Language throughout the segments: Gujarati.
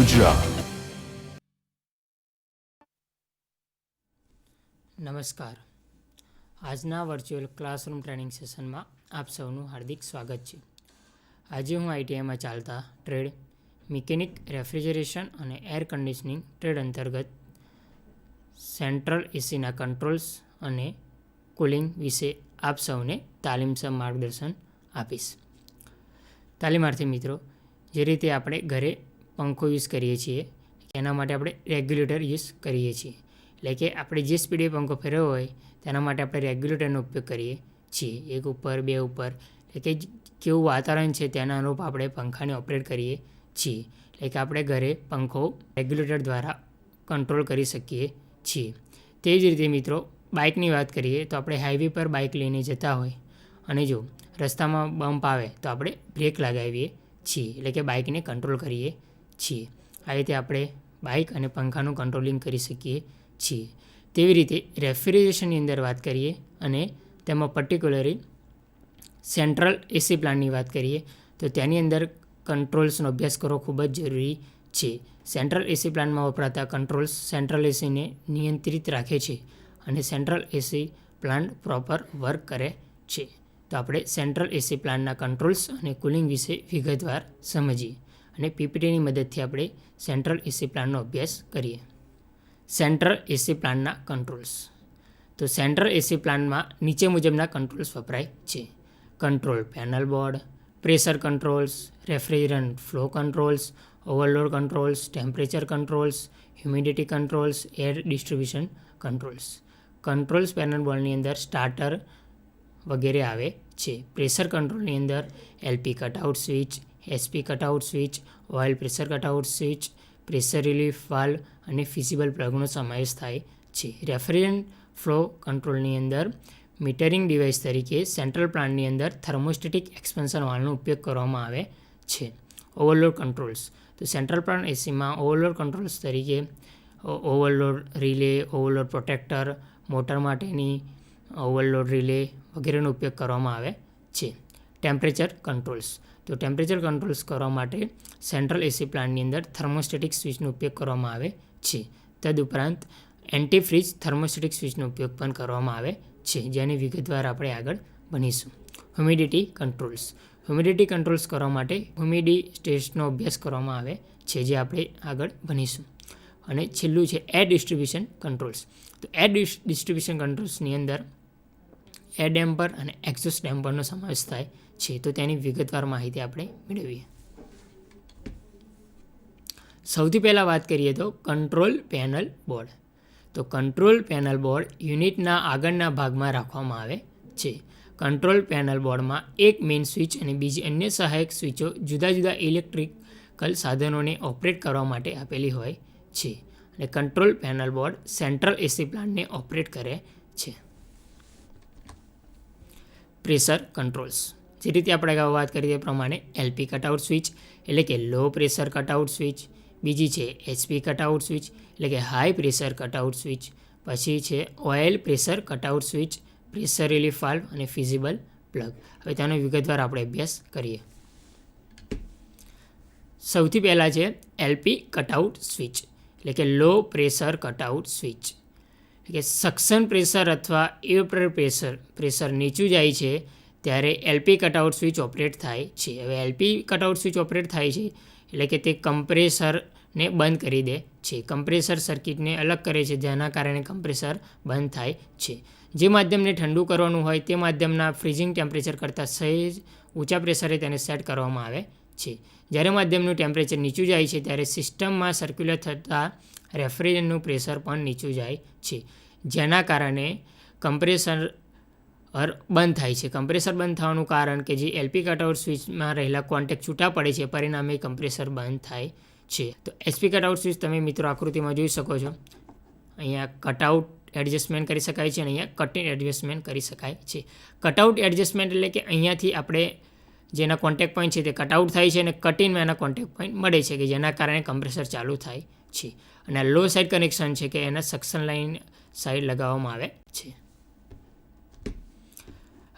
ગુજરાત. નમસ્કાર. આજના વર્ચ્યુઅલ ક્લાસરૂમ ટ્રેનિંગ સેશનમાં આપ સૌનું હાર્દિક સ્વાગત છે. આજે હું આઈટીઆઈમાં ચાલતા ટ્રેડ મિકેનિક, રેફ્રિજરેશન અને એર કન્ડિશનિંગ ટ્રેડ અંતર્ગત સેન્ટ્રલ એસીના કંટ્રોલ્સ અને કુલિંગ વિશે આપ સૌને તાલીમસર માર્ગદર્શન આપીશ. તાલીમાર્થી મિત્રો, જે રીતે આપણે ઘરે પંખો યુઝ કરીએ છીએ એના માટે આપણે રેગ્યુલેટર યુઝ કરીએ છીએ. એટલે કે આપણે જે સ્પીડે પંખો ફેરવ્યો હોય તેના માટે આપણે રેગ્યુલેટરનો ઉપયોગ કરીએ છીએ. એક ઉપર, બે ઉપર, એટલે કે કેવું વાતાવરણ છે તેના અનુરૂપ આપણે પંખાને ઓપરેટ કરીએ છીએ. એટલે કે આપણે ઘરે પંખો રેગ્યુલેટર દ્વારા કંટ્રોલ કરી શકીએ છીએ. તે જ રીતે મિત્રો, બાઇકની વાત કરીએ તો આપણે હાઈવે પર બાઇક લઈને જતા હોય અને જો રસ્તામાં બમ્પ આવે તો આપણે બ્રેક લગાવીએ છીએ. એટલે કે બાઇકને કંટ્રોલ કરીએ છીએ. આ રીતે આપણે બાઇક અને પંખાનું કંટ્રોલિંગ કરી શકીએ છીએ. તેવી રીતે રેફ્રિજરેશનની અંદર વાત કરીએ અને તેમાં પર્ટિક્યુલરલી સેન્ટ્રલ એસી પ્લાન્ટની વાત કરીએ તો તેની અંદર કંટ્રોલ્સનો અભ્યાસ કરવો ખૂબ જ જરૂરી છે. સેન્ટ્રલ એસી પ્લાન્ટમાં વપરાતા કંટ્રોલ્સ સેન્ટ્રલ એસીને નિયંત્રિત રાખે છે અને central AC plant proper work કરે છે. તો આપણે સેન્ટ્રલ એસી પ્લાન્ટના કંટ્રોલ્સ અને કુલિંગ વિશે વિગતવાર સમજીએ અને પીપીટીની મદદથી આપણે સેન્ટ્રલ એસી પ્લાન્ટનો અભ્યાસ કરીએ. સેન્ટ્રલ એસી પ્લાન્ટના કંટ્રોલ્સ. તો સેન્ટ્રલ એસી પ્લાન્ટમાં નીચે મુજબના કંટ્રોલ્સ વપરાય છે: control panel board, pressure controls, refrigerant flow controls, overload controls, temperature controls, humidity controls, air distribution controls. Controls panel બોર્ડની અંદર સ્ટાર્ટર વગેરે આવે છે. પ્રેશર કંટ્રોલની અંદર LP cutout switch, SP cutout switch, oil pressure cutout switch, pressure relief valve અને ફિઝિબલ પ્લગનો સમાવેશ થાય છે. રેફ્રિજરન્ટ ફ્લો કંટ્રોલની અંદર મીટરિંગ ડિવાઇસ તરીકે સેન્ટ્રલ પ્લાન્ટની અંદર થર્મોસ્ટેટિક એક્સપેન્શન વાલ્વનો ઉપયોગ કરવામાં આવે છે. Overload controls. તો સેન્ટ્રલ પ્લાન્ટ એસીમાં ઓવરલોડ કંટ્રોલ્સ તરીકે overload relay, overload protractor, motor માટેની ઓવરલોડ રિલે વગેરેનો ઉપયોગ કરવામાં આવે છે. Temperature controls. તો ટેમ્પરેચર કંટ્રોલ્સ કરવા માટે સેન્ટ્રલ એસી પ્લાન્ટની અંદર થર્મોસ્ટેટિક સ્વિચનો ઉપયોગ કરવામાં આવે છે. તદુપરાંત એન્ટીફ્રીજ થર્મોસ્ટેટિક સ્વિચનો ઉપયોગ પણ કરવામાં આવે છે, જેની વિગતવાર આપણે આગળ ભણીશું. Humidity controls. હ્યુમિડિટી કંટ્રોલ્સ કરવા માટે હ્યુમિડિટી ટેસ્ટનો અભ્યાસ કરવામાં આવે છે, જે આપણે આગળ ભણીશું. અને છેલ્લું છે એર ડિસ્ટ્રીબ્યુશન કંટ્રોલ્સ. તો એર ડિસ્ટ્રીબ્યુશન કંટ્રોલ્સની અંદર એર ડેમ્પર અને એક્ઝોસ્ટ ડેમ્પરનો સમાવેશ થાય છે. તો તેની વિગતવાર માહિતી આપણે મેળવીએ. સૌથી પહેલાં વાત કરીએ તો કંટ્રોલ પેનલ બોર્ડ. તો કંટ્રોલ પેનલ બોર્ડ યુનિટના આગળના ભાગમાં રાખવામાં આવે છે. કંટ્રોલ પેનલ બોર્ડમાં એક મેઇન સ્વિચ અને બીજી અન્ય સહાયક સ્વિચો જુદા જુદા ઇલેક્ટ્રિકલ સાધનોને ઓપરેટ કરવા માટે આપેલી હોય છે. અને control panel board central AC પ્લાન્ટને ઓપરેટ કરે છે. Pressure controls. જે રીતે આપણે અગાઉ વાત કરી તે પ્રમાણે એલપી કટઆઉટ સ્વિચ એટલે કે લો પ્રેશર કટઆઉટ સ્વિચ, બીજી છે એચપી કટઆઉટ સ્વિચ એટલે કે હાઈ પ્રેશર કટઆઉટ સ્વિચ, પછી છે oil pressure cutout switch, pressure relief valve અને ફિઝિબલ પ્લગ. હવે તેનો વિગતવાર આપણે અભ્યાસ કરીએ. સૌથી પહેલાં છે એલપી કટઆઉટ સ્વિચ એટલે કે લો પ્રેશર કટઆઉટ સ્વિચ. એટલે કે સક્શન પ્રેશર અથવા એવપોરેટર પ્રેશર નીચું જાય છે ત્યારે એલપી કટઆઉટ સ્વિચ ઓપરેટ થાય છે. હવે એલપી કટઆઉટ સ્વિચ ઓપરેટ થાય છે એટલે કે તે કમ્પ્રેસરને બંધ કરી દે છે. કમ્પ્રેસર સર્કિટને અલગ કરે છે, જેના કારણે કમ્પ્રેસર બંધ થાય છે. જે માધ્યમને ઠંડુ કરવાનું હોય તે માધ્યમના ફ્રીઝિંગ ટેમ્પરેચર કરતાં સહેજ ઊંચા પ્રેશરે તેને સેટ કરવામાં આવે છે. જ્યારે માધ્યમનું ટેમ્પરેચર નીચું જાય છે ત્યારે સિસ્ટમમાં સર્ક્યુલેટ થતાં રેફ્રિજરન્ટનું પ્રેશર પણ નીચું જાય છે, જેના કારણે કમ્પ્રેસર બંધ થાય છે. કમ્પ્રેસર બંધ થવાનું કારણ કે જે એલપી કટઆઉટ સ્વિચમાં રહેલા કોન્ટેક્ટ છૂટા પડે છે, પરિણામે કમ્પ્રેસર બંધ થાય છે. તો એચપી કટઆઉટ સ્વિચ તમે મિત્રો આકૃતિમાં જોઈ શકો છો. અહીંયા કટઆઉટ એડજસ્ટમેન્ટ કરી શકાય છે અને અહીંયા કટ-ઇન એડજસ્ટમેન્ટ કરી શકાય છે. કટઆઉટ એડજસ્ટમેન્ટ એટલે કે અહીંયાથી આપણે જેના કોન્ટેક્ટ પોઈન્ટ છે તે કટઆઉટ થાય છે અને કટ-ઇનમાં એના કોન્ટેક્ટ પોઈન્ટ મળે છે, કે જેના કારણે કમ્પ્રેસર ચાલુ થાય છે. અને આ લો સાઇડ કનેક્શન છે કે એના સક્શન લાઇન સાઇડ લગાવવામાં આવે છે.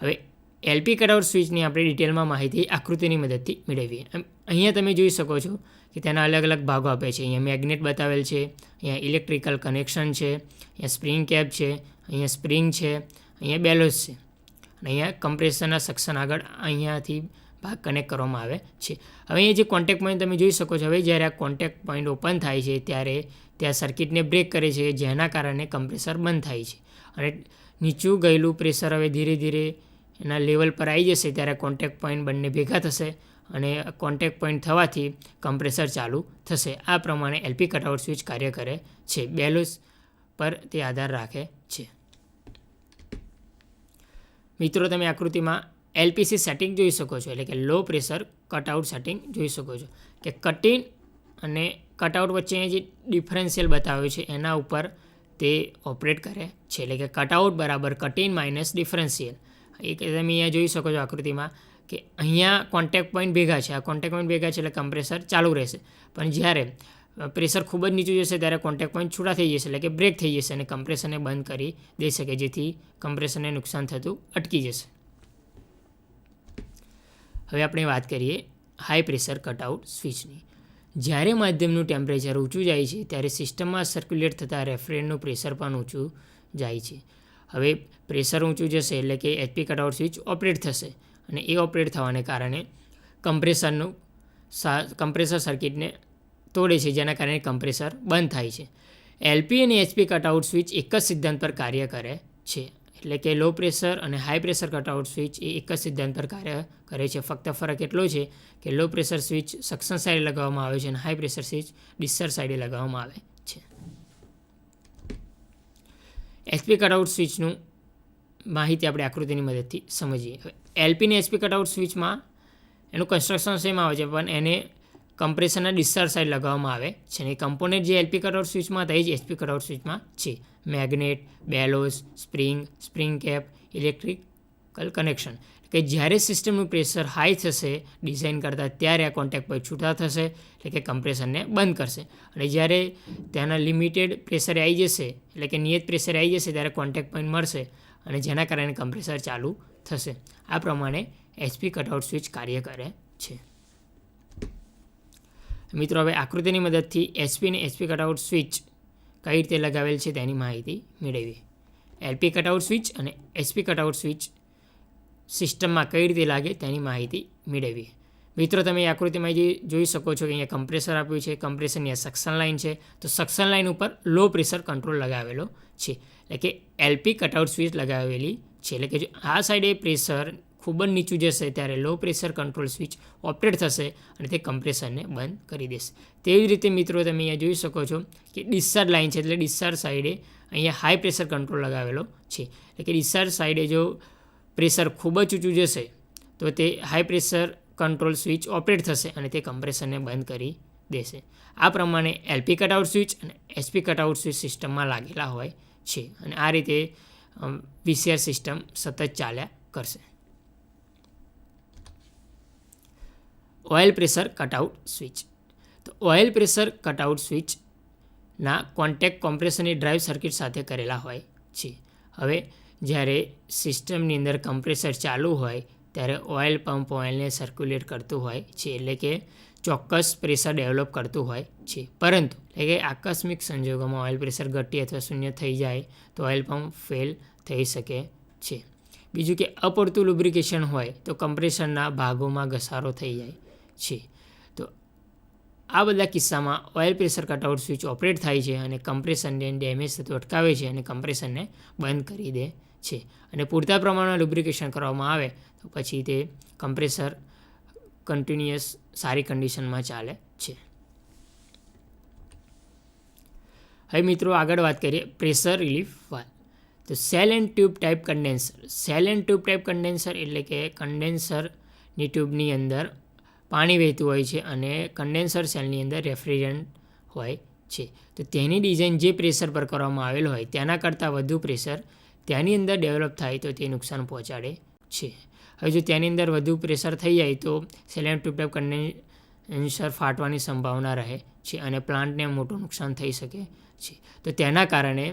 હવે એલપી કટઆઉટ સ્વિચની આપણે ડિટેલમાં માહિતી આકૃતિની મદદથી મેળવીએ. અહીંયા તમે જોઈ શકો છો કે તેના અલગ અલગ ભાગો આપે છે. અહીંયા મેગ્નેટ બતાવેલ છે, અહીંયા ઇલેક્ટ્રિકલ કનેક્શન છે, અહીંયા સ્પ્રિંગ કેપ છે, અહીંયા સ્પ્રિંગ છે, અહીંયા બેલોસ છે અને અહીંયા કમ્પ્રેસરના સેક્શન આગળ અહીંયાથી ભાગ કનેક્ટ કરવામાં આવે છે. હવે અહીંયા જે કોન્ટેક્ટ પોઈન્ટ તમે જોઈ શકો છો, હવે જ્યારે આ કોન્ટેક્ટ પોઈન્ટ ઓપન થાય છે ત્યારે ત્યાં સર્કિટને બ્રેક કરે છે, જેના કારણે કમ્પ્રેસર બંધ થાય છે અને નીચું ગયેલું પ્રેશર હવે ધીરે ધીરે એના લેવલ પર આવી જશે ત્યારે કોન્ટેક્ટ પોઈન્ટ બંને ભેગા થશે અને કોન્ટેક્ટ પોઈન્ટ થવાથી કમ્પ્રેસર ચાલુ થશે. આ પ્રમાણે એલપી કટઆઉટ સ્વિચ કાર્ય કરે છે. બેલોસ પર તે આધાર રાખે છે. મિત્રો, તમે આકૃતિમાં એલપીસી સેટિંગ જોઈ શકો છો, એટલે કે લો પ્રેશર કટઆઉટ સેટિંગ જોઈ શકો છો કે કટ ઇન અને કટઆઉટ વચ્ચે જે ડિફરન્શિયલ બતાવ્યું છે એના ઉપર તે ઓપરેટ કરે છે. એટલે કે કટઆઉટ બરાબર કટ ઇન માઇનસ ડિફરન્શિયલ. એ તમે અહીંયા જોઈ શકો છો આકૃતિમાં કે અહીંયા કોન્ટેક્ટ પોઈન્ટ ભેગા છે. આ કોન્ટેક્ટ પોઈન્ટ ભેગા છે એટલે કમ્પ્રેસર ચાલુ રહેશે, પણ જ્યારે પ્રેશર ખૂબ જ નીચું જશે ત્યારે કોન્ટેક્ટ પોઈન્ટ છૂટા થઈ જશે, એટલે કે બ્રેક થઈ જશે અને કમ્પ્રેસરને બંધ કરી દઈ શકે, જેથી કમ્પ્રેસરને નુકસાન થતું અટકી જશે. હવે આપણે વાત કરીએ હાઈ પ્રેશર કટઆઉટ સ્વિચની. જ્યારે માધ્યમનું ટેમ્પરેચર ઊંચું જાય છે ત્યારે સિસ્ટમમાં સર્ક્યુલેટ થતા રેફ્રિજરન્ટનું પ્રેશર પણ ઊંચું જાય છે. હવે પ્રેશર ઊંચું જશે એટલે કે એચપી કટઆઉટ સ્વિચ ઓપરેટ થશે અને એ ઓપરેટ થવાને કારણે કમ્પ્રેસર સર્કિટને તોડે છે, જેના કારણે કમ્પ્રેસર બંધ થાય છે. એલપી અને એચપી કટઆઉટ સ્વિચ એક જ સિદ્ધાંત પર કાર્ય કરે છે, એટલે કે લો પ્રેશર અને હાઈ પ્રેશર કટઆઉટ સ્વિચ એ એક જ સિદ્ધાંત પર કાર્ય કરે છે. ફક્ત ફરક એટલો છે કે લો પ્રેશર સ્વિચ સક્શન સાઈડે લગાવવામાં આવે છે અને હાઈ પ્રેશર સ્વિચ ડિસ્ચાર્જ સાઈડે લગાવવામાં આવે છે. એચપી કટઆઉટ સ્વિચનું માહિતી આપણે આકૃતિની મદદથી સમજીએ. એલપી અને એચપી કટઆઉટ સ્વિચમાં એનું કન્સ્ટ્રક્શન સેમ આવે છે, પણ એને કમ્પ્રેસરના ડિસ્ચાર્જ સાઈડ લગાવવામાં આવે છે અને કમ્પોનેન્ટ જે એલપી કટઆઉટ સ્વિચમાં હતા એ જ એચપી કટઆઉટ સ્વિચમાં છે. Magnet, bellows, spring cap, electrical connection. કે જ્યારે સિસ્ટમનું પ્રેશર હાઈ થશે ડિઝાઇન કરતાં ત્યારે આ કોન્ટેક્ટ પોઈન્ટ છૂટા થશે, એટલે કે કમ્પ્રેસરને બંધ કરશે અને જ્યારે ત્યાંના લિમિટેડ પ્રેશરે આવી જશે, એટલે કે નિયત પ્રેશરે આવી જશે ત્યારે કોન્ટેક્ટ પોઈન્ટ મળશે અને જેના કારણે કમ્પ્રેસર ચાલુ થશે. આ પ્રમાણે એચપી કટઆઉટ સ્વિચ કાર્ય કરે છે. મિત્રો, હવે આકૃતિની મદદથી એચપી અને એચપી કટઆઉટ સ્વિચ કઈ રીતે લગાવેલ છે તેની માહિતી મેળવીએ. એલપી કટઆઉટ સ્વિચ અને એચપી કટઆઉટ સ્વિચ સિસ્ટમમાં કઈ રીતે લાગે તેની માહિતી મેળવીએ. મિત્રો, તમે એ આકૃતિમાં જે જોઈ શકો છો કે અહીંયા કમ્પ્રેસર આપ્યું છે, કમ્પ્રેસરની આ સક્શન લાઇન છે, તો સક્શન લાઇન ઉપર લો પ્રેશર કંટ્રોલ લગાવેલો છે, એટલે કે એલપી કટઆઉટ સ્વિચ લગાવેલી છે. એટલે કે જો આ સાઈડે પ્રેશર ખૂબ જ નીચું જશે ત્યારે low pressure control switch operate થશે અને તે કમ્પ્રેસરને બંધ કરી દેશે. તેવી જ રીતે મિત્રો, તમે અહીંયા જોઈ શકો છો કે ડિસ્ચાર્જ લાઇન છે, એટલે ડિસ્ચાર્જ સાઈડે અહીંયા હાઈ પ્રેશર કંટ્રોલ લગાવેલો છે. એટલે કે ડિસ્ચાર્જ સાઈડે જો પ્રેશર ખૂબ જ ઊંચું જશે તો તે high pressure control switch operate થશે અને તે કમ્પ્રેસરને બંધ કરી દેશે. આ પ્રમાણે એલપી કટઆઉટ સ્વિચ અને એચપી કટઆઉટ સ્વિચ સિસ્ટમમાં લાગેલા હોય છે અને આ રીતે વીસીઆર સિસ્ટમ સતત ચાલ્યા કરશે. Oil pressure cutout switch. તો ઓઇલ પ્રેશર કટઆઉટ સ્વિચના કોન્ટેક્ટ કોમ્પ્રેસરની ડ્રાઈવ સર્કિટ સાથે કરેલા હોય છે. હવે જ્યારે સિસ્ટમની અંદર કમ્પ્રેસર ચાલુ હોય ત્યારે ઓઇલ પંપ ઓઇલને સર્ક્યુલેટ કરતું હોય છે, એટલે કે ચોક્કસ પ્રેશર ડેવલપ કરતું હોય છે. પરંતુ એટલે કે આકસ્મિક સંજોગોમાં ઓઇલ પ્રેશર ઘટી અથવા શૂન્ય થઈ જાય તો ઓઇલ પંપ ફેલ થઈ શકે છે. બીજું કે અપૂરતું લુબ્રિકેશન હોય તો કમ્પ્રેસરના ભાગોમાં ઘસારો થઈ જાય છે. તો આ બધા કિસ્સામાં oil pressure cutout switch operate થાય છે અને કમ્પ્રેસરને ડેમેજ થતું અટકાવે છે અને કમ્પ્રેસરને બંધ કરી દે છે. અને પૂરતા પ્રમાણમાં લુબ્રિકેશન કરવામાં આવે તો પછી તે કમ્પ્રેસર કન્ટિન્યુઅસ સારી કન્ડિશનમાં ચાલે છે. હવે મિત્રો, આગળ વાત કરીએ પ્રેશર રિલીફ વાલ્વ. તો shell and tube type condenser. Cell and tube type condenser એટલે કે કન્ડેન્સરની ટ્યુબની અંદર પાણી વહેતું હોય છે અને કન્ડેન્સર સેલની અંદર રેફ્રિજરન્ટ હોય છે. તો તેની ડિઝાઇન જે પ્રેશર પર કરવામાં આવેલ હોય તેના કરતાં વધુ પ્રેશર ત્યાંની અંદર ડેવલપ થાય તો તે નુકસાન પહોંચાડે છે. હવે જો ત્યાંની અંદર વધુ પ્રેશર થઈ જાય તો shell and tube type condenser ફાટવાની સંભાવના રહે છે અને પ્લાન્ટને મોટું નુકસાન થઈ શકે છે. તો તેના કારણે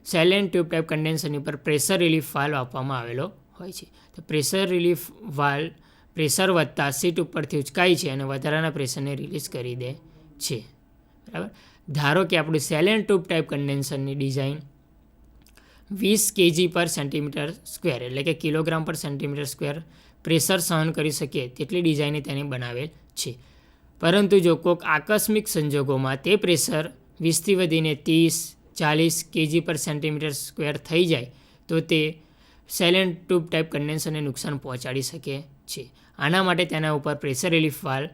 સેલ એન્ડ ટ્યુબ ટાઈપ કન્ડેન્સરની ઉપર પ્રેશર રિલીફ વાલ્વ આપવામાં આવેલો હોય છે. તો પ્રેશર રિલીફ વાલ્વ પ્રેશર વધતા સીટ ઉપરથી ઉચકાય છે અને વધારાના પ્રેશરને રિલીઝ કરી દે છે. બરાબર. ધારો કે આપણું સેલેન્ટ ટ્યુબ ટાઈપ કન્ડેન્સરની ડિઝાઇન 20 kg પર સેન્ટીમીટર સ્ક્વેર એટલે કે કિલોગ્રામ પર સેન્ટીમીટર સ્ક્વેર પ્રેશર સહન કરી શકીએ તેટલી ડિઝાઇને તેને બનાવેલ છે. પરંતુ જો કોઈક આકસ્મિક સંજોગોમાં તે પ્રેશર 20થી વધીને 30-40 kg પર સેન્ટીમીટર સ્ક્વેર થઈ જાય તો તે સેલેન્ટ ટ્યુબ ટાઈપ કન્ડેન્સરને નુકસાન પહોંચાડી શકે છે. આના માટે તેના ઉપર પ્રેશર રિલીફ વાલ્વ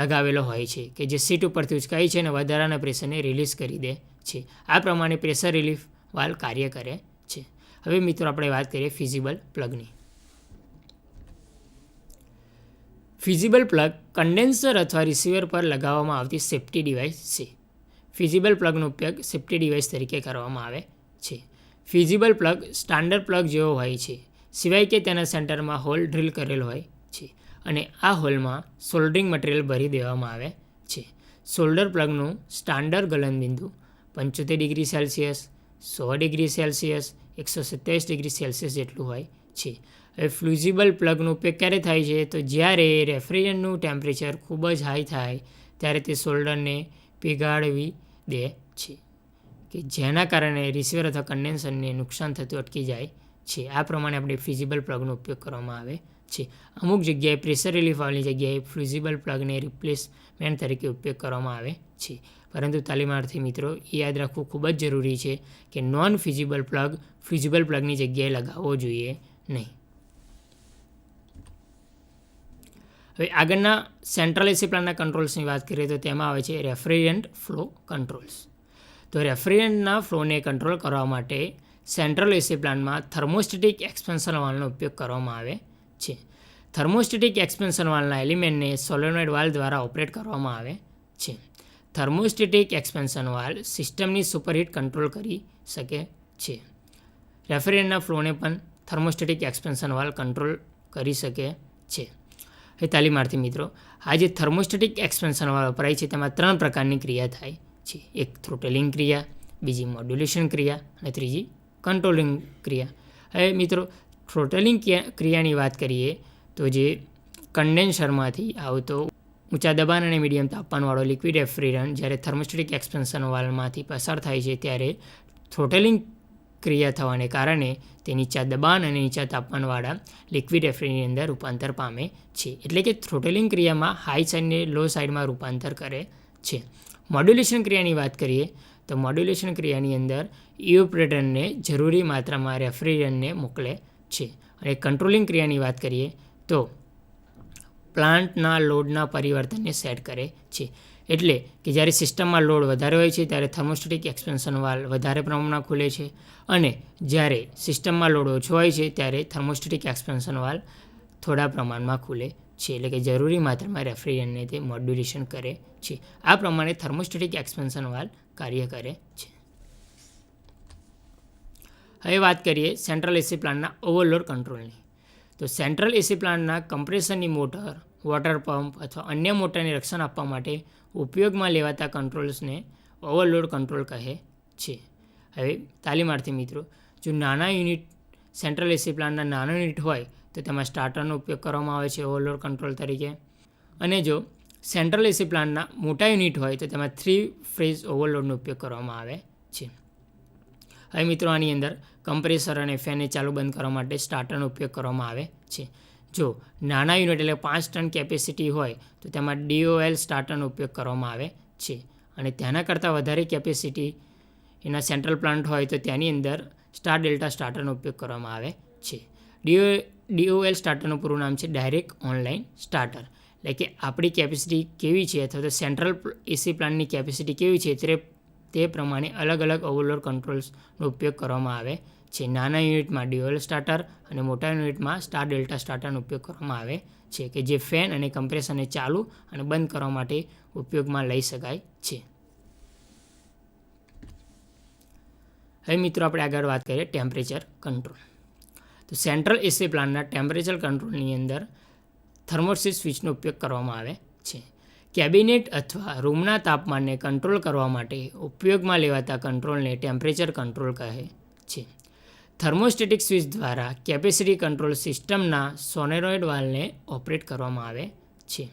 લગાવેલો હોય છે કે જે સીટ ઉપરથી ઉચકાય છે અને વધારાના પ્રેશરને રિલીઝ કરી દે છે. આ પ્રમાણે પ્રેશર રિલીફ વાલ્વ કાર્ય કરે છે. હવે મિત્રો આપણે વાત કરીએ ફિઝિબલ પ્લગની. ફિઝિબલ પ્લગ કન્ડેન્સર અથવા રિસીવર પર લગાવવામાં આવતી સેફ્ટી ડિવાઇસ છે. ફિઝિબલ પ્લગનો ઉપયોગ સેફ્ટી ડિવાઇસ તરીકે કરવામાં આવે છે. ફિઝિબલ પ્લગ સ્ટાન્ડર્ડ પ્લગ જેવો હોય છે સિવાય કે તેના સેન્ટરમાં હોલ ડ્રીલ કરેલ હોય છે અને આ હોલમાં સોલ્ડરિંગ મટીરિયલ ભરી દેવામાં આવે છે. સોલ્ડર પ્લગનું સ્ટાન્ડર્ડ ગલનબિંદુ 75 degree Celsius, 100 degree Celsius, 127 degree Celsius જેટલું હોય છે. હવે ફ્યુઝિબલ પ્લગનો ઉપયોગ ક્યારે થાય છે તો જ્યારે રેફ્રિજરન્ટનું ટેમ્પરેચર ખૂબ જ હાઈ થાય ત્યારે તે સોલ્ડરને પીગાળવી દે છે કે જેના કારણે રિસીવર અથવા કન્ડેન્સરને નુકસાન થતું અટકી જાય છે. આ પ્રમાણે આપણે ફિઝિબલ પ્લગનો ઉપયોગ કરવામાં આવે છે. અમુક જગ્યાએ પ્રેશર રિલીફ વાલ્વની જગ્યાએ ફ્યુઝિબલ પ્લગને રિપ્લેસમેન્ટ તરીકે ઉપયોગ કરવામાં આવે છે. પરંતુ તાલીમાર્થી મિત્રો એ યાદ રાખવું ખૂબ જ જરૂરી છે કે નોન ફિઝિબલ પ્લગ ફ્યુઝિબલ પ્લગની જગ્યાએ લગાવવો જોઈએ નહીં. હવે આગળના સેન્ટ્રલ એસી પ્લાન્ટના કંટ્રોલ્સની વાત કરીએ તો તેમાં આવે છે રેફ્રિજરન્ટ ફ્લો કંટ્રોલ્સ. તો રેફ્રિજરન્ટના ફ્લોને કંટ્રોલ કરવા માટે સેન્ટ્રલ એસી પ્લાન્ટમાં થર્મોસ્ટેટિક એક્સપેન્શન વાલ્વનો ઉપયોગ કરવામાં આવે છે. થર્મોસ્ટેટિક એક્સપેન્શન વાલ્વના એલિમેન્ટને સોલેનોઇડ વાલ્વ દ્વારા ઓપરેટ કરવામાં આવે છે. થર્મોસ્ટેટિક એક્સપેન્શન વાલ્વ સિસ્ટમની સુપરહીટ કંટ્રોલ કરી શકે છે. રેફ્રિજરન્ટના ફ્લોને પણ થર્મોસ્ટેટિક એક્સપેન્શન વાલ્વ કંટ્રોલ કરી શકે છે. એ તાલીમાર્થી મિત્રો આ જે થર્મોસ્ટેટિક એક્સપેન્શન વાલ્વ વપરાય છે તેમાં 3 પ્રકારની ક્રિયા થાય છે. એક થ્રોટલિંગ ક્રિયા, બીજી મોડ્યુલેશન ક્રિયા અને ત્રીજી કંટ્રોલિંગ ક્રિયા. હવે મિત્રો થ્રોટલિંગ ક્રિયાની વાત કરીએ તો જે કન્ડેન્સરમાંથી આવતો ઊંચા દબાણ અને મીડિયમ તાપમાનવાળો લિક્વિડ રેફ્રિજરન્ટ જ્યારે થર્મોસ્ટેટિક એક્સપેન્શન વાલ્વમાંથી પસાર થાય છે ત્યારે થ્રોટલિંગ ક્રિયા થવાને કારણે તે નીચા દબાણ અને નીચા તાપમાનવાળા લિક્વિડ રેફ્રિજરન્ટની અંદર રૂપાંતર પામે છે. એટલે કે થ્રોટલિંગ ક્રિયામાં હાઈ સાઇડને લો સાઇડમાં રૂપાંતર કરે છે. મોડ્યુલેશન ક્રિયાની વાત કરીએ તો મોડ્યુલેશન ક્રિયાની અંદર ઇવોપરેટરને જરૂરી માત્રામાં રેફ્રિજરન્ટને મોકલે છે. અને કંટ્રોલિંગ ક્રિયાની વાત કરીએ તો પ્લાન્ટના લોડના પરિવર્તનને સેટ કરે છે. એટલે કે જ્યારે સિસ્ટમમાં લોડ વધારે હોય છે ત્યારે થર્મોસ્ટેટિક એક્સપેન્શન વાલ્વ વધારે પ્રમાણમાં ખુલે છે અને જ્યારે સિસ્ટમમાં લોડ ઓછો હોય છે ત્યારે થર્મોસ્ટેટિક એક્સપેન્શન વાલ્વ થોડા પ્રમાણમાં ખુલે છે. એટલે કે જરૂરી માત્રામાં રેફ્રિજરન્ટને તે મોડ્યુલેશન કરે છે. આ પ્રમાણે થર્મોસ્ટેટિક એક્સપેન્શન વાલ્વ કાર્ય કરે છે. હવે વાત કરીએ સેન્ટ્રલ એસી પ્લાન્ટના ઓવરલોડ કંટ્રોલની. તો સેન્ટ્રલ એસી પ્લાન્ટના કમ્પ્રેસરની મોટર, વોટર પંપ અથવા અન્ય મોટરને રક્ષણ આપવા માટે ઉપયોગમાં લેવાતા કંટ્રોલ્સને ઓવરલોડ કંટ્રોલ કહે છે. હવે તાલીમાર્થી મિત્રો જો નાના યુનિટ સેન્ટ્રલ એસી પ્લાન્ટના નાના યુનિટ હોય તો તેમાં સ્ટાર્ટરનો ઉપયોગ કરવામાં આવે છે ઓવરલોડ કંટ્રોલ તરીકે. અને જો સેન્ટ્રલ એસી પ્લાન્ટના મોટા યુનિટ હોય તો તેમાં 3 ફેઝ ઓવરલોડનો ઉપયોગ કરવામાં આવે છે. હવે મિત્રો આની અંદર કમ્પ્રેસર અને ફેનને ચાલુ બંધ કરવા માટે સ્ટાર્ટરનો ઉપયોગ કરવામાં આવે છે. જો નાના યુનિટ એટલે 5 ટન કેપેસિટી હોય તો તેમાં DOL સ્ટાર્ટરનો ઉપયોગ કરવામાં આવે છે. અને તેના કરતાં વધારે કેપેસિટી એના સેન્ટ્રલ પ્લાન્ટ હોય તો તેની અંદર સ્ટાર ડેલ્ટા સ્ટાર્ટરનો ઉપયોગ કરવામાં આવે છે. DOL સ્ટાર્ટરનું પૂરું નામ છે ડાયરેક્ટ ઓનલાઈન સ્ટાર્ટર. એટલે કે આપણી કેપેસિટી કેવી છે અથવા તો સેન્ટ્રલ એસી પ્લાન્ટની કેપેસિટી કેવી છે તે પ્રમાણે અલગ અલગ ઓવરલોડ કંટ્રોલ્સનો ઉપયોગ કરવામાં આવે છે. નાના યુનિટમાં DOL સ્ટાર્ટર અને મોટા યુનિટમાં સ્ટાર ડેલ્ટા સ્ટાર્ટરનો ઉપયોગ કરવામાં આવે છે કે જે ફેન અને કમ્પ્રેસરને ચાલુ અને બંધ કરવા માટે ઉપયોગમાં લઈ શકાય છે. હવે મિત્રો આપણે આગળ વાત કરીએ ટેમ્પરેચર કંટ્રોલ. તો સેન્ટ્રલ એસી પ્લાન્ટના ટેમ્પરેચર કંટ્રોલની અંદર થર્મોસ્ટેટ સ્વિચનો ઉપયોગ કરવામાં આવે છે. કેબિનેટ અથવા રૂમના તાપમાનને કંટ્રોલ કરવા માટે ઉપયોગમાં લેવાતા કંટ્રોલને ટેમ્પરેચર કંટ્રોલ કહે છે. થર્મોસ્ટેટિક સ્વિચ દ્વારા કેપેસિટી કંટ્રોલ સિસ્ટમના સોલેનોઇડ વાલ્વને ઓપરેટ કરવામાં આવે છે.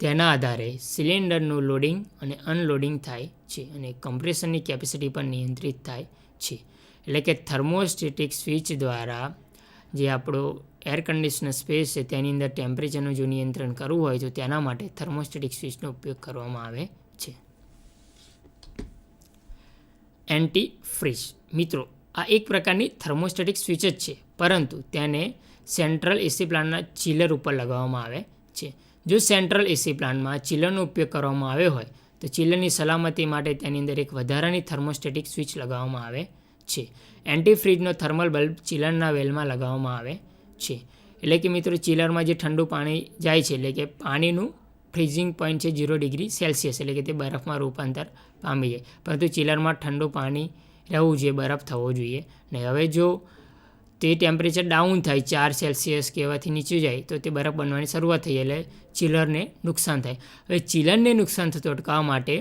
તેના આધારે સિલિન્ડરનું લોડિંગ અને અનલોડિંગ થાય છે અને કમ્પ્રેશનની કેપેસિટી પર નિયંત્રિત થાય છે. એટલે કે થર્મોસ્ટેટિક સ્વિચ દ્વારા જે આપણો એર કન્ડિશનર સ્પેસ છે તેની અંદર ટેમ્પરેચરનું જો નિયંત્રણ કરવું હોય તો તેના માટે થર્મોસ્ટેટિક સ્વિચનો ઉપયોગ કરવામાં આવે છે. એન્ટી ફ્રીઝ મિત્રો, આ એક પ્રકારની થર્મોસ્ટેટિક સ્વિચ જ છે, પરંતુ તેને સેન્ટ્રલ એસી પ્લાન્ટના ચિલર ઉપર લગાવવામાં આવે છે. જો સેન્ટ્રલ એસી પ્લાન્ટમાં ચિલરનો ઉપયોગ કરવામાં આવ્યો હોય તો ચિલરની સલામતી માટે તેની અંદર એક વધારાની થર્મોસ્ટેટિક સ્વિચ લગાવવામાં આવે છે. એન્ટી ફ્રીજનો થર્મલ બલ્બ ચિલરના વેલમાં લગાવવામાં આવે છે. એટલે કે મિત્રો, ચિલરમાં જે ઠંડુ પાણી જાય છે, એટલે કે પાણીનું ફ્રીઝિંગ પોઈન્ટ છે 0 ડિગ્રી સેલ્સિયસ, એટલે કે તે બરફમાં રૂપાંતર પામી જાય, પરંતુ ચિલરમાં ઠંડુ પાણી રહેવું જોઈએ, બરફ થવો જોઈએ નહીં. હવે જો તે ટેમ્પરેચર ડાઉન થાય 4 સેલ્સિયસ કે એવાથી નીચે જાય તો તે બરફ બનવાની શરૂઆત થઈ એટલે ચિલરને નુકસાન થાય. હવે ચિલરને નુકસાન થતું અટકાવવા માટે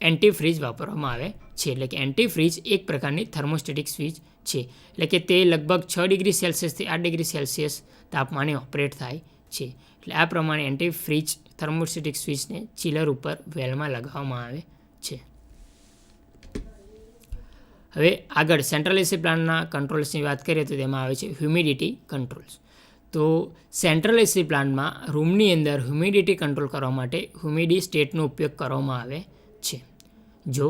એન્ટી ફ્રીજ વાપરવામાં આવે છે. એટલે કે એન્ટી ફ્રીજ એક પ્રકારની થર્મોસ્ટેટિક સ્વિચ છે. એટલે કે તે લગભગ 6 ડિગ્રી સેલ્સિયસથી 8 ડિગ્રી સેલ્સિયસ તાપમાને ઓપરેટ થાય છે. એટલે આ પ્રમાણે એન્ટી ફ્રીજ થર્મોસ્ટેટિક સ્વિચને ચિલર ઉપર વેલમાં લગાવવામાં આવે છે. હવે આગળ સેન્ટ્રલ એસી પ્લાન્ટના કંટ્રોલ્સની વાત કરીએ તો તેમાં આવે છે હ્યુમિડિટી કંટ્રોલ્સ. તો સેન્ટ્રલ એસી પ્લાન્ટમાં રૂમની અંદર હ્યુમિડિટી કંટ્રોલ કરવા માટે હ્યુમિડી સ્ટેટનો ઉપયોગ કરવામાં આવે છે. જો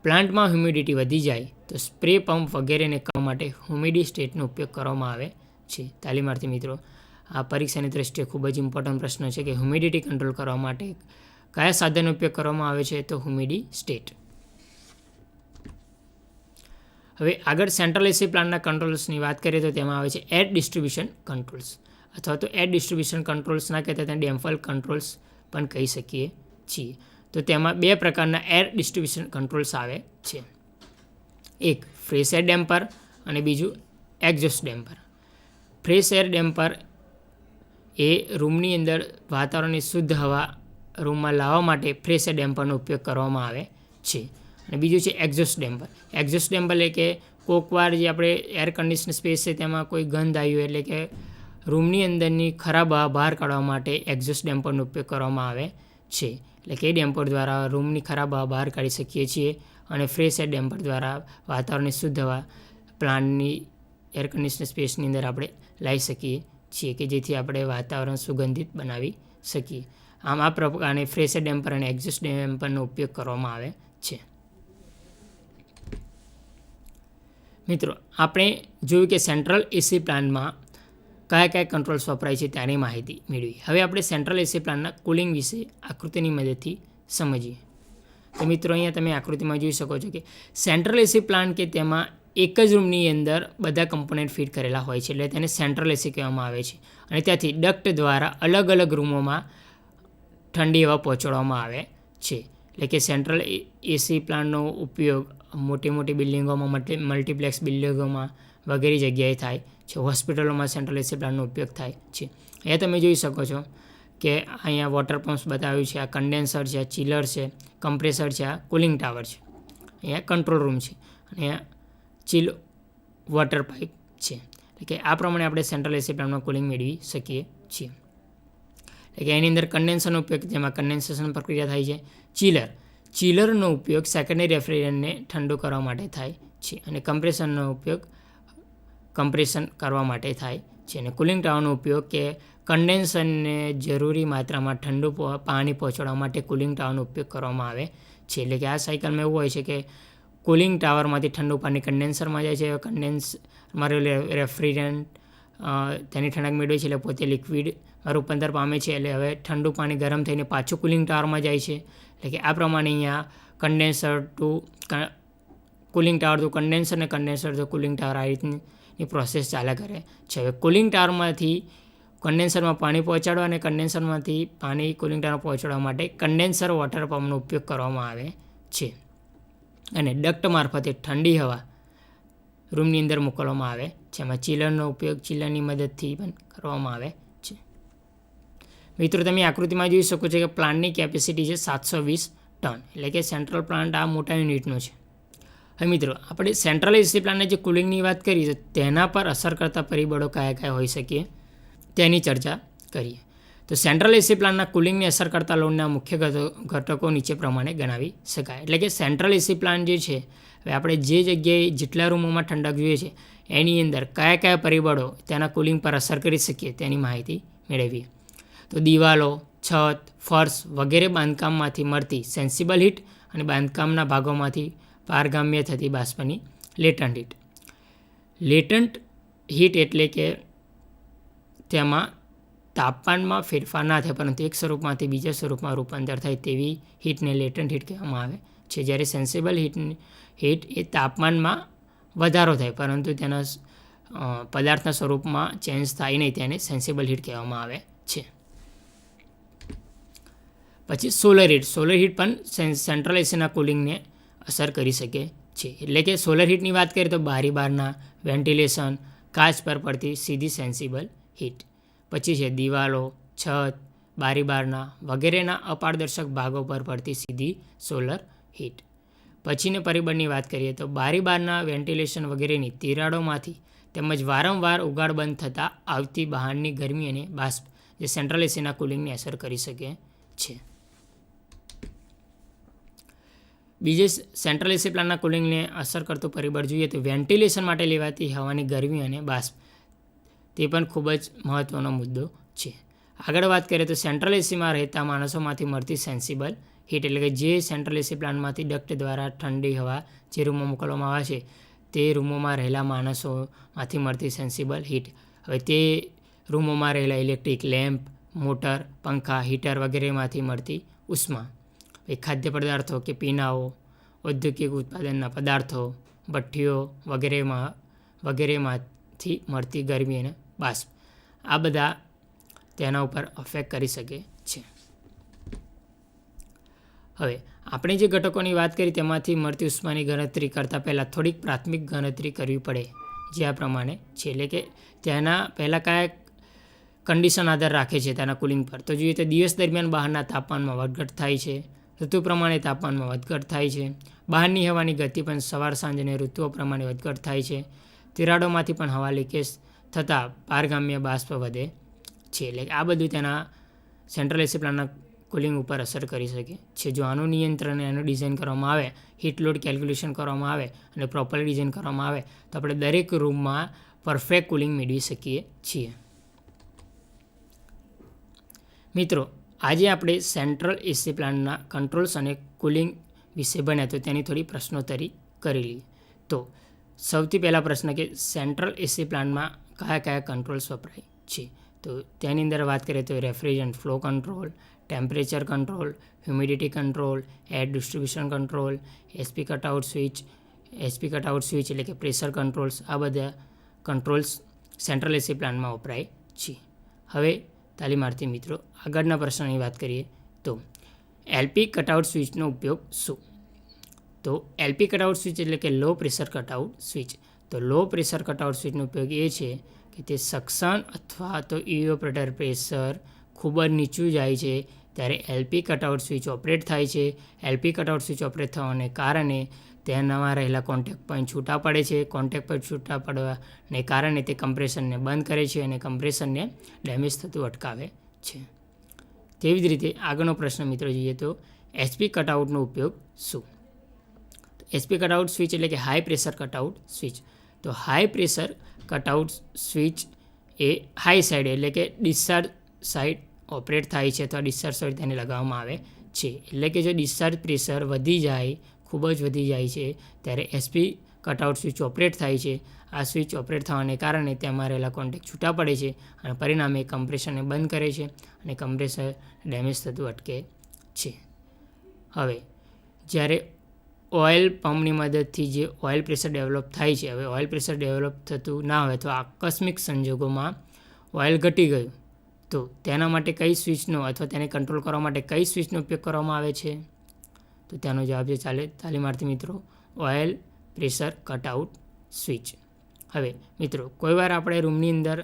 પ્લાન્ટમાં હ્યુમિડિટી વધી જાય તો સ્પ્રે પંપ વગેરેને કરવા માટે હ્યુમિડી સ્ટેટનો ઉપયોગ કરવામાં આવે છે. તાલીમાર્થી મિત્રો, આ પરીક્ષાની દ્રષ્ટિએ ખૂબ જ ઇમ્પોર્ટન્ટ પ્રશ્ન છે કે હ્યુમિડિટી કંટ્રોલ કરવા માટે કયા સાધનનો ઉપયોગ કરવામાં આવે છે? તો હ્યુમિડી સ્ટેટ. હવે આગળ સેન્ટ્રલ એસી પ્લાન્ટના કંટ્રોલ્સની વાત કરીએ તો તેમાં આવે છે એર ડિસ્ટ્રીબ્યુશન કંટ્રોલ્સ, અથવા તો એર ડિસ્ટ્રીબ્યુશન કંટ્રોલ્સ ના કહેતા તેને ડેમ્પર કંટ્રોલ્સ પણ કહી શકીએ છીએ. તો તેમાં બે પ્રકારના એર ડિસ્ટ્રીબ્યુશન કંટ્રોલ્સ આવે છે. એક ફ્રેશ એર ડેમ્પર અને બીજું exhaust damper. Fresh air damper એ રૂમની અંદર વાતાવરણની શુદ્ધ હવા રૂમમાં લાવવા માટે ફ્રેશ એર ડેમ્પરનો ઉપયોગ કરવામાં આવે છે. અને બીજું છે એક્ઝોસ્ટ ડેમ્પર. એક્ઝોસ્ટ ડેમ્પર એટલે કે કોકવાર જે આપણે એર કન્ડિશનર સ્પેસ છે તેમાં કોઈ ગંધ આવી હોય, એટલે કે રૂમની અંદરની ખરાબ હવા બહાર કાઢવા માટે એક્ઝોસ્ટ ડેમ્પરનો ઉપયોગ કરવામાં આવે છે. એટલે કે ડેમ્પર દ્વારા રૂમની ખરાબ હવા બહાર કાઢી શકીએ છીએ અને ફ્રેશ એર ડેમ્પર દ્વારા વાતાવરણની શુદ્ધ હવા પ્લાન્ટની એર કન્ડિશનર સ્પેસની અંદર આપણે લાવી શકીએ છીએ કે જેથી આપણે વાતાવરણ સુગંધિત બનાવી શકીએ. આમ આ પ્રકારે ફ્રેશ એર ડેમ્પર અને એક્ઝોસ્ટ ડેમ્પરનો ઉપયોગ કરવામાં આવે છે. મિત્રો, આપણે જોયું કે સેન્ટ્રલ એસી પ્લાન્ટમાં કયા કયા કંટ્રોલ્સ વપરાય છે તેની માહિતી મેળવી. હવે આપણે સેન્ટ્રલ એસી પ્લાન્ટના કુલિંગ વિશે આકૃતિની મદદથી સમજીએ. તો મિત્રો, અહીંયા તમે આકૃતિમાં જોઈ શકો છો કે સેન્ટ્રલ એસી પ્લાન્ટ કે તેમાં એક જ રૂમની અંદર બધા કમ્પોનન્ટ ફિટ કરેલા હોય છે, એટલે તેને સેન્ટ્રલ એસી કહેવામાં આવે છે. અને ત્યાંથી ડક્ટ દ્વારા અલગ અલગ રૂમોમાં ઠંડી હવા પહોંચાડવામાં આવે છે. એટલે કે સેન્ટ્રલ એસી પ્લાન્ટનો ઉપયોગ મોટી મોટી બિલ્ડિંગોમાં, મલ્ટીપ્લેક્સ બિલ્ડિંગોમાં વગેરે જગ્યાએ થાય છે. હોસ્પિટલોમાં સેન્ટ્રલ એસી પ્લાન્ટનો ઉપયોગ થાય છે. અહીંયા તમે જોઈ શકો છો કે અહીંયા વોટર પમ્પ્સ બતાવ્યું છે, આ કન્ડેન્સર છે, આ ચિલર છે, કમ્પ્રેસર છે, આ કુલિંગ ટાવર છે, અહીંયા કંટ્રોલ રૂમ છે અને અહીંયા ચિલ વોટર પાઇપ છે. એટલે કે આ પ્રમાણે આપણે સેન્ટ્રલ એસી પ્લાન્ટમાં કુલિંગ મેળવી શકીએ છીએ. એટલે કે એની અંદર કન્ડેન્સરનો ઉપયોગ, જેમાં કન્ડેન્સેશન પ્રક્રિયા થાય છે. ચિલરનો ઉપયોગ સેકન્ડરી રેફ્રિજરન્ટને ઠંડુ કરવા માટે થાય છે અને કમ્પ્રેશનનો ઉપયોગ કમ્પ્રેશન કરવા માટે થાય છે. અને કુલિંગ ટાવરનો ઉપયોગ કે કન્ડેન્સરને જરૂરી માત્રામાં ઠંડુ પાણી પહોંચાડવા માટે કુલિંગ ટાવરનો ઉપયોગ કરવામાં આવે છે. એટલે કે આ સાયકલમાં એવું હોય છે કે કુલિંગ ટાવરમાંથી ઠંડુ પાણી કન્ડેન્સરમાં જાય છે. કન્ડેન્સરમાં રેફ્રિજરન્ટ તેની ઠંડક મેળવે છે, એટલે પોતે લિક્વિડમાં રૂપાંતર પામે છે. એટલે હવે ઠંડુ પાણી ગરમ થઈને પાછું કુલિંગ ટાવરમાં જાય છે. એટલે કે આ પ્રમાણે અહીંયા condenser to cooling tower to condenser અને કન્ડેન્સર ટુ કુલિંગ ટાવર, આ રીતની પ્રોસેસ ચાલ્યા કરે છે. હવે કુલિંગ ટાવરમાંથી કન્ડેન્સરમાં પાણી પહોંચાડવા અને કન્ડેન્સરમાંથી પાણી કુલિંગ ટાવર પહોંચાડવા માટે કન્ડેન્સર વોટર પંપનો ઉપયોગ કરવામાં આવે છે. અને ડક્ટ મારફતે ઠંડી હવા રૂમની અંદર મોકલવામાં આવે છે. એમાં ચિલરનો ઉપયોગ ચિલરની મદદથી પણ કરવામાં આવે છે. મિત્રો, તમે આકૃતિમાં જોઈ શકો છો કે પ્લાન્ટની કેપેસિટી છે 720 ટન. એટલે કે સેન્ટ્રલ પ્લાન્ટ આ મોટા યુનિટનો છે. હવે મિત્રો આપણે સેન્ટ્રલ એસી પ્લાનને જે કુલિંગની વાત કરી તો તેના પર અસર કરતા પરિબળો કયા કયા હોઈ શકીએ તેની ચર્ચા કરીએ. તો સેન્ટ્રલ એસી પ્લાનના કુલિંગને અસર કરતા લોડના મુખ્ય ઘટકો નીચે પ્રમાણે ગણાવી શકાય. એટલે કે સેન્ટ્રલ એસી પ્લાન જે છે, હવે આપણે જે જગ્યાએ જેટલા રૂમોમાં ઠંડક જોઈએ છે એની અંદર કયા કયા પરિબળો તેના કુલિંગ પર અસર કરી શકીએ તેની માહિતી મેળવીએ. તો દિવાલો, છત, ફર્શ વગેરે બાંધકામમાંથી મળતી સેન્સિબલ હીટ અને બાંધકામના ભાગોમાંથી પારગામ્ય થતી બાષ્પની લેટન્ટ હીટ. લેટન્ટ હીટ એટલે કે તેમાં તાપમાનમાં ફેરફાર ના થાય પરંતુ એક સ્વરૂપમાંથી બીજા સ્વરૂપમાં રૂપાંતર થાય તેવી હીટને લેટન્ટ હીટ કહેવામાં આવે છે. જ્યારે સેન્સિબલ હીટ એ તાપમાનમાં વધારો થાય પરંતુ તેના પદાર્થના સ્વરૂપમાં ચેન્જ થાય નહીં તેને સેન્સિબલ હીટ કહેવામાં આવે છે. પછી સોલર હીટ પણ સેન્ટ્રલ એસીના કુલિંગને અસર કરી શકે છે. એટલે કે સોલર હીટની વાત કરીએ તો બારી બારના વેન્ટિલેશન, કાચ પર પડતી સીધી સેન્સિબલ હીટ. પછી છે દિવાલો, છત, બારી બારના વગેરેના અપારદર્શક ભાગો પર પડતી સીધી સોલર હીટ. પછીના પરિબળની વાત કરીએ તો બારી બારના વેન્ટિલેશન વગેરેની તિરાડોમાંથી તેમજ વારંવાર ઉગાડ બંધ થતાં આવતી બહારની ગરમી અને બાષ્પ જે સેન્ટ્રલ એસીના કુલિંગને અસર કરી શકે છે. બીજે સેન્ટ્રલ એસી પ્લાનના કુલિંગને અસર કરતું પરિબળ જોઈએ તો વેન્ટિલેશન માટે લેવાતી હવાની ગરમી અને બાષ્પ તે પણ ખૂબ જ મહત્ત્વનો મુદ્દો છે. આગળ વાત કરીએ તો સેન્ટ્રલ એસીમાં રહેતા માણસોમાંથી મળતી સેન્સિબલ હીટ એટલે કે જે સેન્ટ્રલ એસી પ્લાન્ટમાંથી ડક્ટ દ્વારા ઠંડી હવા જે રૂમમાં મોકલવામાં આવે છે તે રૂમોમાં રહેલા માણસોમાંથી મળતી સેન્સિબલ હીટ. હવે તે રૂમોમાં રહેલા ઇલેક્ટ્રિક લેમ્પ, મોટર, પંખા, હીટર વગેરેમાંથી મળતી ઉષ્મા. એ ખાદ્ય પદાર્થો કે પીણાઓ, ઔદ્યોગિક ઉત્પાદનના પદાર્થો, ભઠ્ઠીઓ વગેરેમાંથી મળતી ગરમી અને બાષ્પ આ બધા તેના ઉપર અફેક્ટ કરી શકે છે. હવે આપણે જે ઘટકોની વાત કરી તેમાંથી મળતી ઉષ્માની ગણતરી કરતાં પહેલાં થોડીક પ્રાથમિક ગણતરી કરવી પડે જે આ પ્રમાણે છે. એટલે કે તેના પહેલાં કયા કન્ડિશન આધાર રાખે છે તેના કુલિંગ પર. તો જોઈએ તો દિવસ દરમિયાન બહારના તાપમાનમાં વધઘટ થાય છે, ઋતુ પ્રમાણે તાપમાનમાં વધઘટ થાય છે, બહારની હવાની ગતિ પણ સવાર સાંજ અને ઋતુઓ પ્રમાણે વધઘટ થાય છે, તિરાડોમાંથી પણ હવા લીકેજ થતાં પારગામ્ય બાષ્પ વધે છે. એટલે આ બધું તેના સેન્ટ્રલ એસી પ્લાનના કુલિંગ ઉપર અસર કરી શકે છે. જો આનું નિયંત્રણ એનું ડિઝાઇન કરવામાં આવે, હીટ લોડ કેલ્ક્યુલેશન કરવામાં આવે અને પ્રોપરલી ડિઝાઇન કરવામાં આવે તો આપણે દરેક રૂમમાં પરફેક્ટ કુલિંગ મેળવી શકીએ છીએ. મિત્રો આજે આપણે સેન્ટ્રલ એસી પ્લાન્ટના કંટ્રોલ્સ અને કુલિંગ વિશે ભણ્યા તો તેની થોડી પ્રશ્નોત્તરી કરી લઈએ. તો સૌથી પહેલાં પ્રશ્ન કે સેન્ટ્રલ એસી પ્લાન્ટમાં કયા કયા કંટ્રોલ્સ વપરાય છે. તો તેની અંદર વાત કરીએ તો refrigerant flow control, temperature control, humidity control, air distribution control, SP cutout switch એટલે કે પ્રેશર કંટ્રોલ્સ આ બધા કંટ્રોલ્સ સેન્ટ્રલ એસી પ્લાન્ટમાં વપરાય છે. હવે તાલીમાર્થી મિત્રો આગળના પ્રશ્નની વાત કરીએ તો એલપી કટઆઉટ સ્વિચનો ઉપયોગ શું? તો એલપી કટઆઉટ સ્વિચ એટલે કે લો પ્રેશર કટઆઉટ સ્વિચ. તો લો પ્રેશર કટઆઉટ સ્વિચનો ઉપયોગ એ છે કે તે સક્શન અથવા તો ઇવેપોરેટર પ્રેશર ખૂબ જ નીચું જાય છે ત્યારે એલપી કટઆઉટ સ્વિચ ઓપરેટ થાય છે. એલપી કટઆઉટ સ્વિચ ઓપરેટ થવાને કારણે તેનામાં રહેલા કોન્ટેક્ટ પોઈન્ટ છૂટા પડે છે. કોન્ટેક્ટ પોઈન્ટ છૂટા પડવાને કારણે તે કમ્પ્રેશનને બંધ કરે છે અને કમ્પ્રેશનને ડેમેજ થતું અટકાવે છે. તેવી જ રીતે આગળનો પ્રશ્ન મિત્રો જોઈએ તો એચપી કટઆઉટનો ઉપયોગ શું? એચપી કટઆઉટ સ્વિચ એટલે કે હાઈ પ્રેશર કટઆઉટ સ્વિચ. તો હાઈ પ્રેશર કટઆઉટ સ્વિચ એ હાઈ સાઈડ એટલે કે ડિસ્ચાર્જ સાઈડ ઓપરેટ થાય છે અથવા ડિસ્ચાર્જ સાઈડ તેને લગાવવામાં આવે છે. એટલે કે જો ડિસ્ચાર્જ પ્રેશર વધી જાય, ખૂબ જ વધી જાય છે ત્યારે એચપી કટઆઉટ સ્વિચ ઓપરેટ થાય છે. આ સ્વિચ ઓપરેટ થવાને કારણે તેમાં રહેલા કોન્ટેક્ટ છૂટા પડે છે અને પરિણામે કમ્પ્રેશનને બંધ કરે છે અને કમ્પ્રેસર ડેમેજ થતું અટકે છે. હવે જ્યારે ઓઇલ પંપની મદદથી જે ઓઇલ પ્રેશર ડેવલપ થાય છે, હવે ઓઇલ પ્રેશર ડેવલપ થતું ના હોય તો આકસ્મિક સંજોગોમાં ઓઇલ ઘટી ગયું તો તેના માટે કઈ સ્વિચનો અથવા તેને કંટ્રોલ કરવા માટે કઈ સ્વિચનો ઉપયોગ કરવામાં આવે છે? તો તેનો જવાબ છે તાલીમાર્થી મિત્રો ઓઇલ પ્રેશર કટઆઉટ સ્વિચ. હવે મિત્રો કોઈવાર આપણે રૂમની અંદર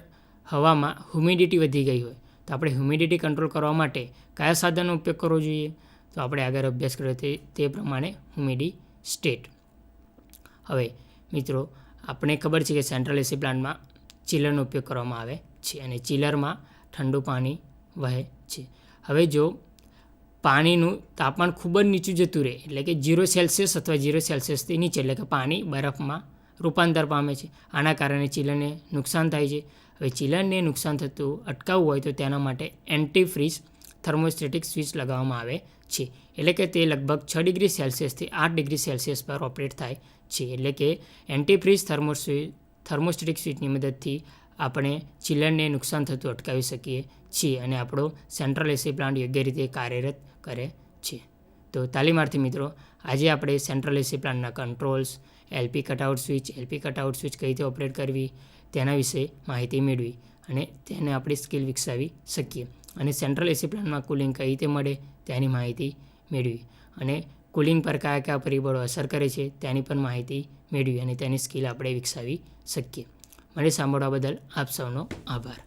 હવામાં હ્યુમિડિટી વધી ગઈ હોય તો આપણે હ્યુમિડિટી કંટ્રોલ કરવા માટે કયા સાધનનો ઉપયોગ કરવો જોઈએ? તો આપણે આગળ અભ્યાસ કર્યો તે પ્રમાણે હ્યુમિડિસ્ટેટ. હવે મિત્રો આપણે ખબર છે કે સેન્ટ્રલ એસી પ્લાન્ટમાં ચિલરનો ઉપયોગ કરવામાં આવે છે અને ચિલરમાં ઠંડુ પાણી વહે છે. હવે જો પાણીનું તાપમાન ખૂબ જ નીચું જતું રહે એટલે કે 0 સેલ્સિયસ અથવા 0 સેલ્સિયસથી નીચે એટલે કે પાણી બરફમાં રૂપાંતર પામે છે. આના કારણે ચિલરને નુકસાન થાય છે. હવે ચિલરને નુકસાન થતું અટકાવવું હોય તો તેના માટે એન્ટીફ્રીઝ થર્મોસ્ટેટિક સ્વિચ લગાવવામાં આવે છે. એટલે કે તે લગભગ 6 ડિગ્રી સેલ્સિયસથી 8 ડિગ્રી સેલ્સિયસ પર ઓપરેટ થાય છે. એટલે કે એન્ટીફ્રીઝ થર્મોસ્ટેટિક સ્વિચની મદદથી આપણે ચિલરને નુકસાન થતું અટકાવી શકીએ છીએ અને આપણો સેન્ટ્રલ એસી પ્લાન્ટ યોગ્ય રીતે કાર્યરત કરે છે. તો તાલીમાર્થી મિત્રો, આજે આપણે સેન્ટ્રલ એસી પ્લાન્ટના કંટ્રોલ્સ, એલપી કટઆઉટ સ્વિચ કઈ રીતે ઓપરેટ કરવી તેના વિશે માહિતી મેળવી અને તેને આપણી સ્કિલ વિકસાવી શકીએ અને સેન્ટ્રલ એસી પ્લાન્ટમાં કુલિંગ કઈ રીતે મળે તેની માહિતી મેળવી અને કુલિંગ પર કયા કયા પરિબળો અસર કરે છે તેની પણ માહિતી મેળવી અને તેની સ્કિલ આપણે વિકસાવી શકીએ. મને સાંભળવા બદલ આપ સૌનો આભાર.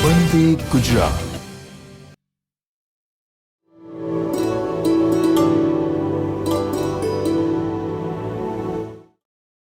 વંદે ગુજરાત.